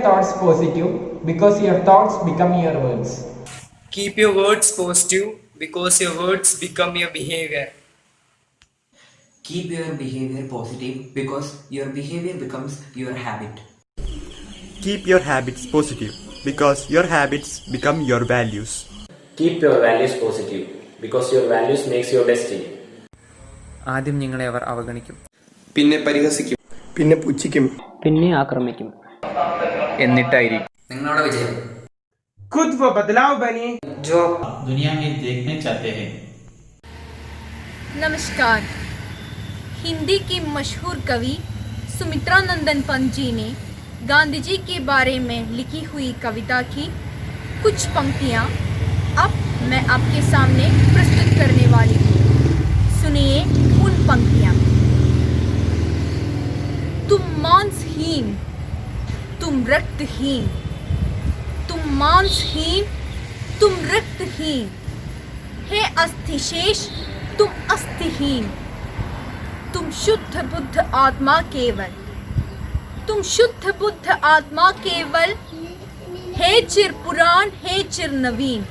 thoughts positive because your thoughts become your words. Keep your words positive because your words become your behavior. Keep your behavior positive because your behavior becomes your habit. Keep your habits positive because your habits become your values. Keep your values positive because your values makes your destiny. ആദ്യം നിങ്ങളെ അവർ അവഗണിക്കും, പിന്നെ പരിഹസിക്കും, പിന്നെ പുച്ഛിക്കും, പിന്നെ ആക്രമിക്കും, എന്നിട്ടായിരിക്കും നിങ്ങളുടെ വിജയം. खुद वो बदलाव बनिए जो दुनिया में देखने चाहते हैं. नमस्कार। हिंदी की मशहूर कवि सुमित्रा नंदन पंत जी ने गांधी जी के बारे में लिखी हुई कविता की कुछ पंक्तियाँ अब मैं आपके सामने प्रस्तुत करने वाली हूँ। सुनिए उन पंक्तियाँ। तुम मांसहीन, तुम रक्तहीन, तुम मांसहीन, तुम रक्तहीन, हे अस्थिशेष तुम अस्थिहीन, तुम शुद्ध बुद्ध आत्मा केवल, तुम शुद्ध बुद्ध आत्मा केवल, हे चिर पुराण हे चिर नवीन,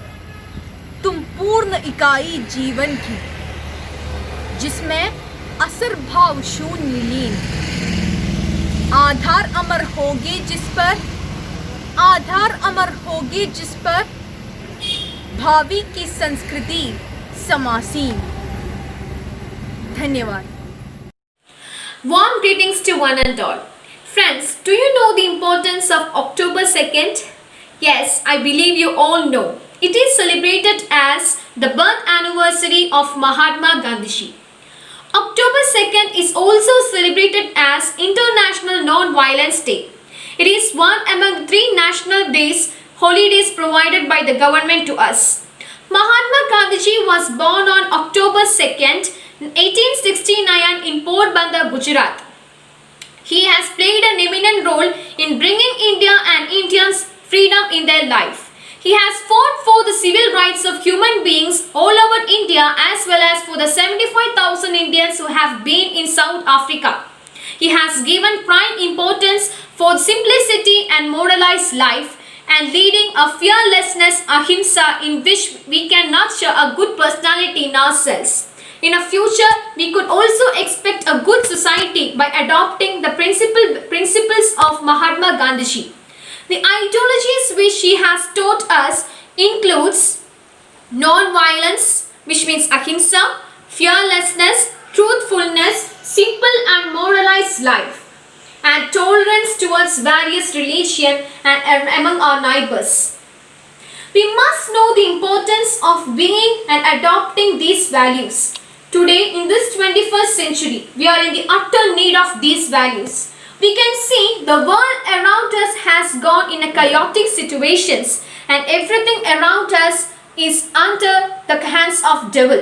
तुम पूर्ण इकाई जीवन की, जिसमें असर भाव शून्य लीन, आधार अमर होगे जिस पर, आधार अमर होगे जिस पर, भावी की संस्कृति समासीन। धन्यवाद। Warm greetings to one and all. Friends, do you know the importance of October 2nd? Yes, I believe you all know. It is celebrated as the birth anniversary of Mahatma Gandhi. October 2nd is also celebrated as International Non-Violence Day. It is one among 3 national days, holidays provided by the government to us. Mahatma Gandhi was born on October 2nd, 1869 in Porbandar, Gujarat. He has played an eminent role in bringing India and Indians freedom in their life. He has fought for the civil rights of human beings all over India as well as for the 75,000 Indians who have been in South Africa. He has given prime importance for simplicity and moralized life and leading a fearlessness ahimsa in which we can nurture a good personality in ourselves. In the future, we could also expect a good society by adopting the principles of Mahatma Gandhi. The ideologies which he has taught us includes non-violence, which means ahimsa, fearlessness, truthfulness, simple and moralized life, and tolerance towards various religions and among our neighbors. We must know the importance of being and adopting these values. Today, in this 21st century, we are in the utter need of these values. We can see the world around us has gone in a chaotic situations and everything around us is under the hands of devil.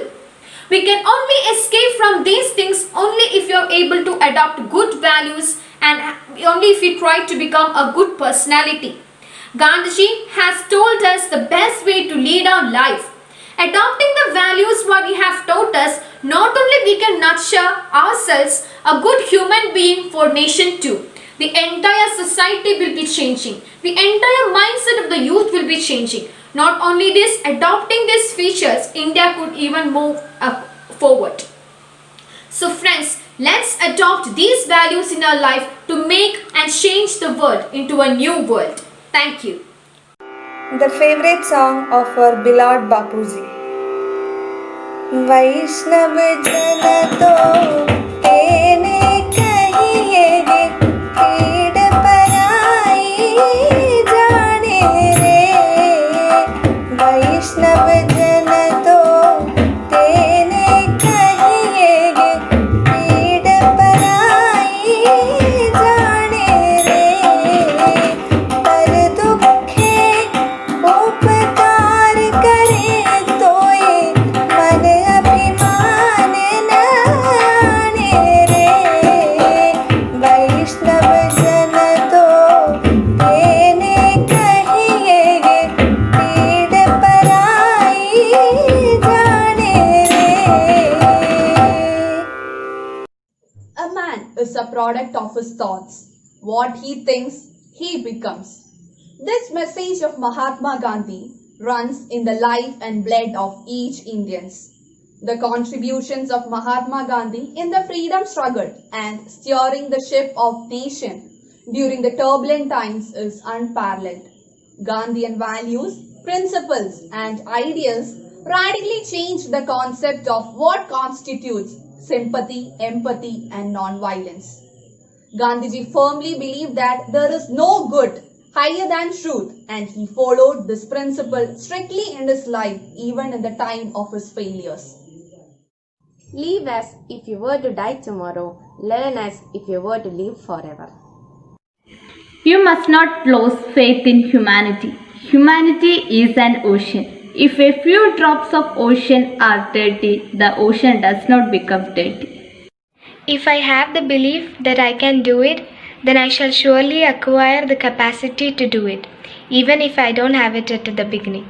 We can only escape from these things only if you are able to adopt good values and only if we try to become a good personality. Gandhi has told us the best way to lead our life. Adopting the values what he have taught us, not only we can nurture ourselves a good human being for nation too. The entire society will be changing. The entire mindset of the youth will be changing. Not only this, adopting these features, India could even move forward. So friends, let's adopt these values in our life to make and change the world into a new world. Thank you. The favorite song of our beloved Bapuji. वैष्णव जन तो तेने कहिए पीड़ पराई जाने रे, वैष्णव जन तो तेने कहिए पीड़ पराई जाने रे, पर दुखे उपकार करे तोय मन अभिमान न आने रे, वैष्णव जन तो तेने कहिए पीड़ पराई जाने रे। A man is a product of his thoughts. What he thinks, he becomes. This message of Mahatma Gandhi runs in the life and blood of each Indian. The contributions of Mahatma Gandhi in the freedom struggle and steering the ship of nation during the turbulent times is unparalleled. Gandhian values, principles and ideals radically changed the concept of what constitutes sympathy, empathy and non-violence. Gandhiji firmly believed that there is no good higher than truth, and he followed this principle strictly in his life even in the time of his failures. Live as if you were to die tomorrow. Learn as if you were to live forever. You must not lose faith in humanity. Humanity is an ocean. If a few drops of ocean are dirty, the ocean does not become dirty. If I have the belief that I can do it, then I shall surely acquire the capacity to do it, even if I don't have it at the beginning.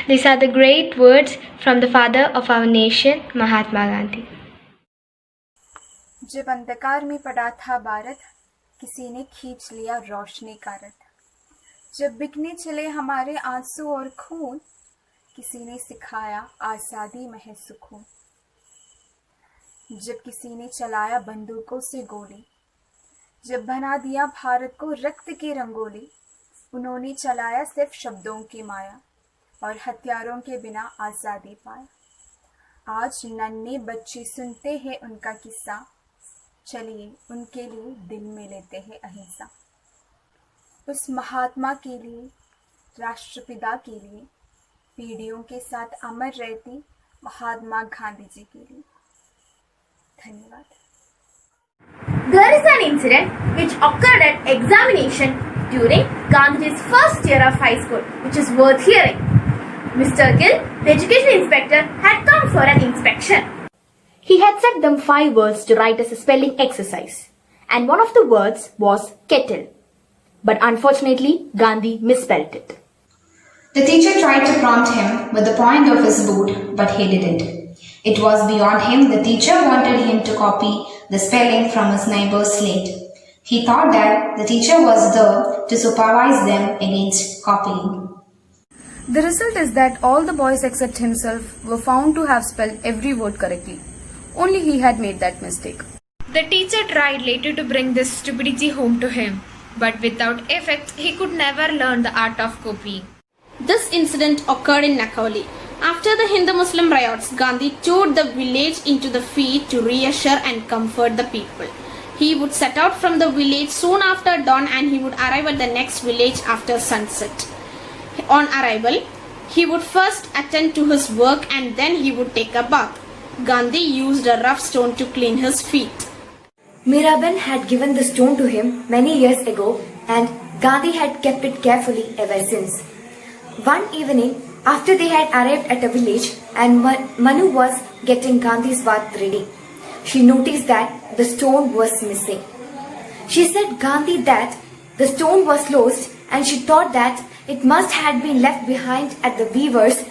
These are the great words from the father of our nation, Mahatma Gandhi. जब अंधकार में पड़ा था भारत, किसी ने खींच लिया रोशनी का रथ। जब बिकने चले हमारे आंसू और खून, किसी ने सिखाया आज़ादी में सुकून। जब किसी ने चलाया बंदूकों से गोली, जब बना दिया भारत को रक्त की रंगोली, उन्होंने चलाया सिर्फ शब्दों की माया और हथियारों के बिना आज़ादी पाया। आज नन्हे बच्चे सुनते हैं उनका किस्सा, चलिए उनके लिए दिल में लेते हैं अहिंसा। उस महात्मा के लिए, राष्ट्रपिता के लिए, पीढ़ियों के साथ अमर रहती महात्मा गांधी जी के लिए। धन्यवाद। There is an incident which occurred at examination during Gandhi's first year of high school, which is worth hearing. Mr. Gill, the education inspector, had come for an inspection. He had set them 5 words to write as a spelling exercise, and one of the words was kettle. But unfortunately, Gandhi misspelled it. The teacher tried to prompt him with the point of his boot, but he didn't. It was beyond him. The teacher wanted him to copy the spelling from his neighbor's slate. He thought that the teacher was there to supervise them against copying. The result is that all the boys except himself were found to have spelled every word correctly. Only he had made that mistake. The teacher tried later to bring this stupidity home to him, but without effect, he could never learn the art of copying. This incident occurred in Nakauli. After the Hindu-Muslim riots, Gandhi toured the village into the field to reassure and comfort the people. He would set out from the village soon after dawn and he would arrive at the next village after sunset. On arrival, he would first attend to his work and then he would take a bath. Gandhi used a rough stone to clean his feet. Miraben had given the stone to him many years ago and Gandhi had kept it carefully ever since. One evening, after they had arrived at a village and Manu was getting Gandhi's bath ready, she noticed that the stone was missing. She said Gandhi that the stone was lost and she thought that it must have been left behind at the weavers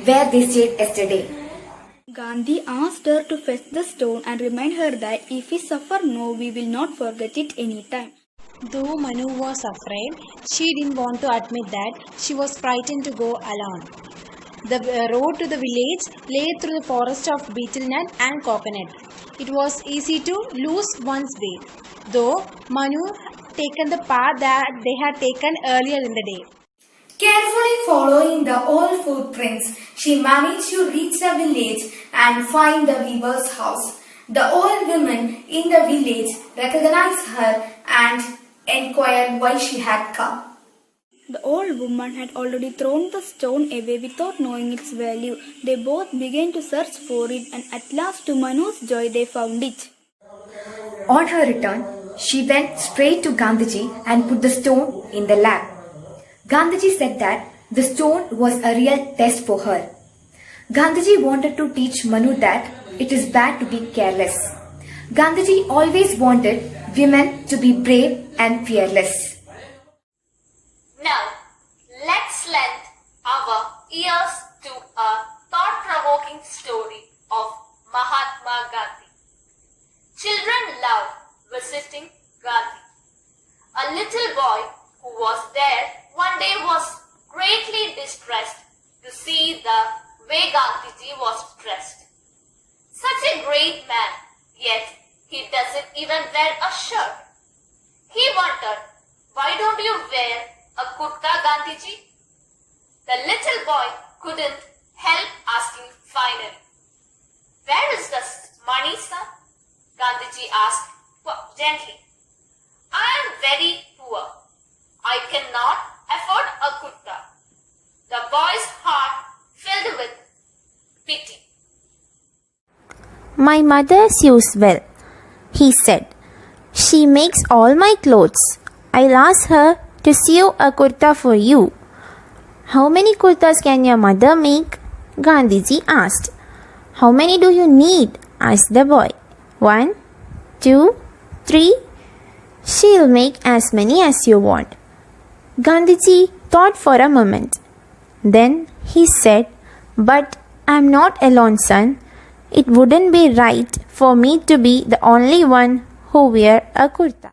where they stayed yesterday. Gandhi asked her to fetch the stone and remind her that if we suffer no, we will not forget it any time. Though Manu was afraid, she didn't want to admit that she was frightened to go alone. The road to the village lay through the forest of betel nut and coconut. It was easy to lose one's way, though Manu had taken the path that they had taken earlier in the day. Carefully following the old footprints, she managed to reach the village and find the weaver's house. The old woman in the village recognized her and inquired why she had come. The old woman had already thrown the stone away without knowing its value. They both began to search for it and at last to Manu's joy they found it. On her return, she went straight to Gandhiji and put the stone in the lap. Gandhiji said that the stone was a real test for her. Gandhiji wanted to teach Manu that it is bad to be careless. Gandhiji always wanted women to be brave and fearless. Now, let's lend our ears to a thought-provoking story of Mahatma Gandhi. Children love visiting Gandhi. A little boy who was there one day was greatly distressed to see the way Gandhiji was dressed. Such a great man, yet he doesn't even wear a shirt. He wondered, why don't you wear a kurta, Gandhiji? The little boy couldn't help asking finally, where is the money, son? Gandhiji asked gently. I am very poor. I cannot afford a kurta. The boy's heart filled with pity. My mother sews well, he said. She makes all my clothes. I'll ask her to sew a kurta for you. How many kurtas can your mother make? Gandhiji asked. How many do you need? Asked the boy. 1, 2, 3. She'll make as many as you want. Gandhiji thought for a moment. Then he said, but I'm not alone, son. It wouldn't be right for me to be the only one who wear a kurta.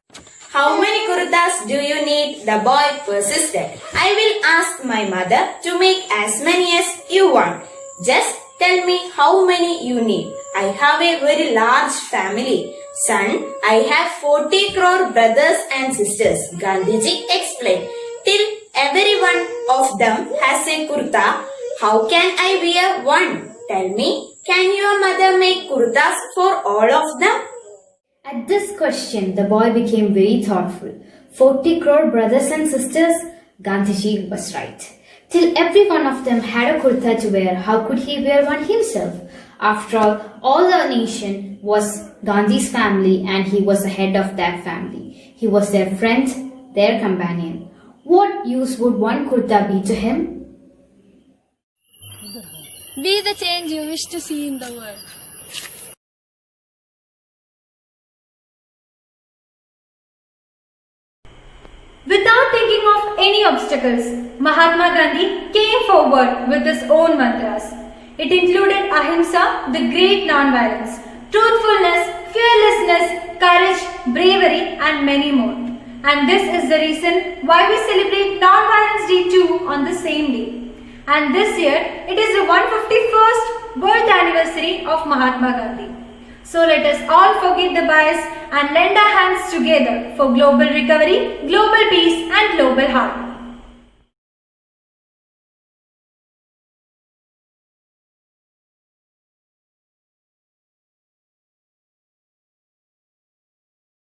How many kurtas do you need? The boy persisted. I will ask my mother to make as many as you want. Just tell me how many you need. I have a very large family. Son, I have 40 crore brothers and sisters. Gandhiji explained. Till every one of them has a kurta, how can I wear one? Tell me, can your mother make kurtas for all of them? At this question, the boy became very thoughtful. 40 crore brothers and sisters? Gandhiji was right. Till every one of them had a kurta to wear, how could he wear one himself? After all the nation was Gandhi's family and he was the head of that family. He was their friend, their companion. What use would one kurta be to him? Be the change you wish to see in the world. Without thinking of any obstacles, Mahatma Gandhi came forward with his own mantras. It included ahimsa, the great non-violence, truthfulness, fearlessness, courage, bravery and many more. And this is the reason why we celebrate Non-Violence Day too on the same day. And this year, it is the 151st birth anniversary of Mahatma Gandhi. So let us all forget the bias and lend our hands together for global recovery, global peace and global harmony.